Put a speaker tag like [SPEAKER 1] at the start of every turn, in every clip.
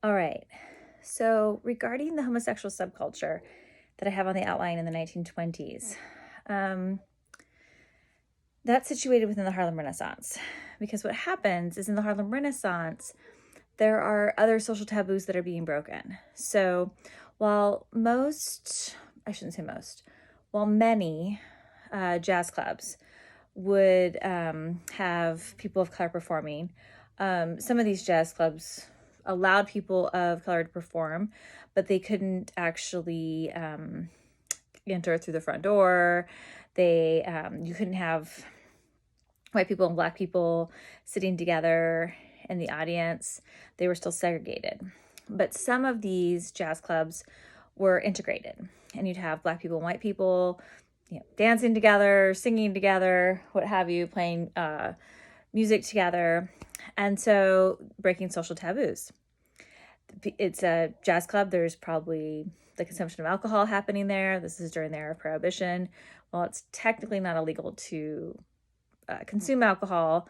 [SPEAKER 1] All right. So regarding the homosexual subculture that I have on the outline in the 1920s, um, that's situated within the Harlem Renaissance. Because what happens is in the Harlem Renaissance, there are other social taboos that are being broken. So while I shouldn't say most, while many jazz clubs would have people of color performing, some of these jazz clubs allowed people of color to perform, but they couldn't actually enter through the front door. You couldn't have white people and black people sitting together in the audience. They were still segregated. But some of these jazz clubs were integrated, and you'd have black people and white people, dancing together, singing together, what have you, playing music together, and so breaking social taboos. It's a jazz club. There's probably the consumption of alcohol happening there. This is during the era of Prohibition. While it's technically not illegal to consume alcohol,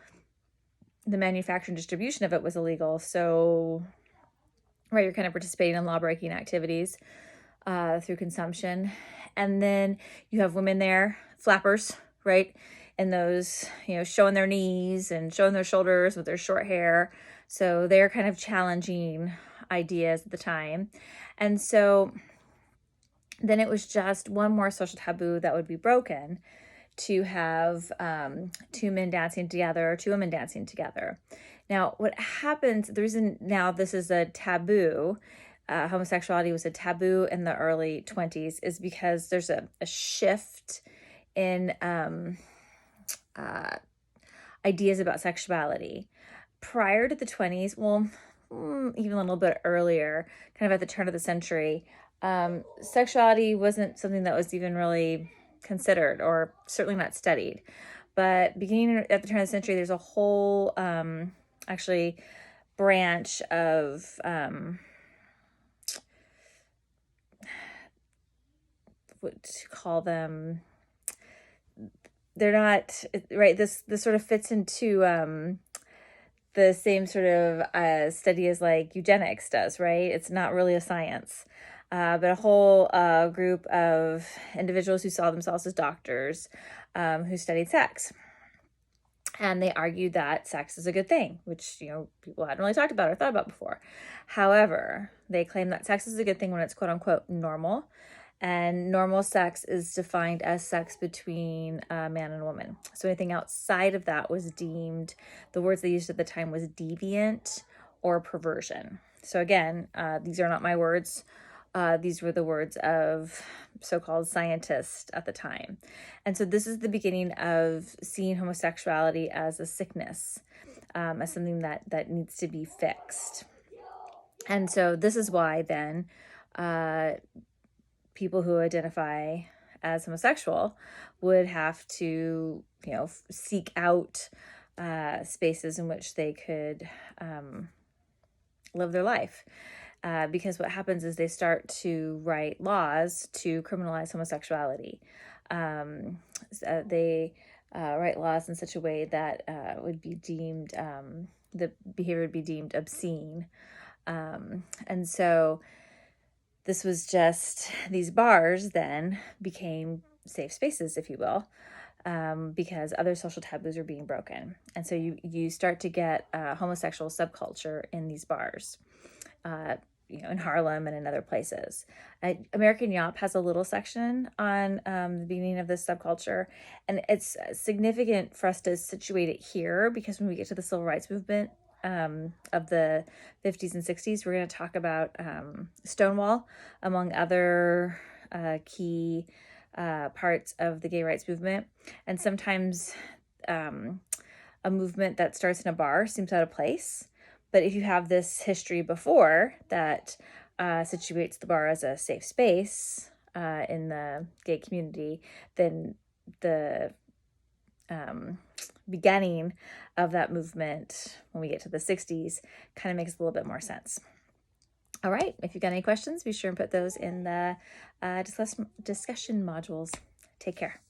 [SPEAKER 1] the manufacture and distribution of it was illegal. So, right, you're kind of participating in law-breaking activities through consumption. And then you have women there, flappers, right? And those, showing their knees and showing their shoulders with their short hair. So they're kind of challenging ideas at the time. And so then it was just one more social taboo that would be broken, to have two men dancing together, two women dancing together. Now, what happens, the reason now this is a taboo, homosexuality was a taboo in the early 20s, is because there's a shift in ideas about sexuality. Prior to the 20s, well, even a little bit earlier, kind of at the turn of the century, sexuality wasn't something that was even really considered, or certainly not studied. But beginning at the turn of the century, there's a whole actually branch of what to call them. They're not right. This sort of fits into the same sort of study as like eugenics does, right? It's not really a science. But a whole group of individuals who saw themselves as doctors, who studied sex. And they argued that sex is a good thing, which, people hadn't really talked about or thought about before. However, they claim that sex is a good thing when it's quote unquote normal. And normal sex is defined as sex between a man and a woman. So anything outside of that was deemed, the words they used at the time was deviant or perversion. So again, these are not my words. These were the words of so-called scientists at the time. And so this is the beginning of seeing homosexuality as a sickness, as something that needs to be fixed. And so this is why then people who identify as homosexual would have to, seek out spaces in which they could live their life. Because what happens is they start to write laws to criminalize homosexuality. They write laws in such a way that would be deemed, the behavior would be deemed obscene. And so this was just, these bars then became safe spaces, if you will, because other social taboos are being broken. And so you start to get a homosexual subculture in these bars. In Harlem and in other places. American Yop has a little section on the beginning of this subculture, and it's significant for us to situate it here, because when we get to the civil rights movement of the 50s and 60s, we're going to talk about Stonewall, among other key parts of the gay rights movement. And sometimes a movement that starts in a bar seems out of place. But if you have this history before that situates the bar as a safe space in the gay community, then the beginning of that movement, when we get to the 60s, kind of makes a little bit more sense. All right, if you've got any questions, be sure and put those in the discussion modules. Take care.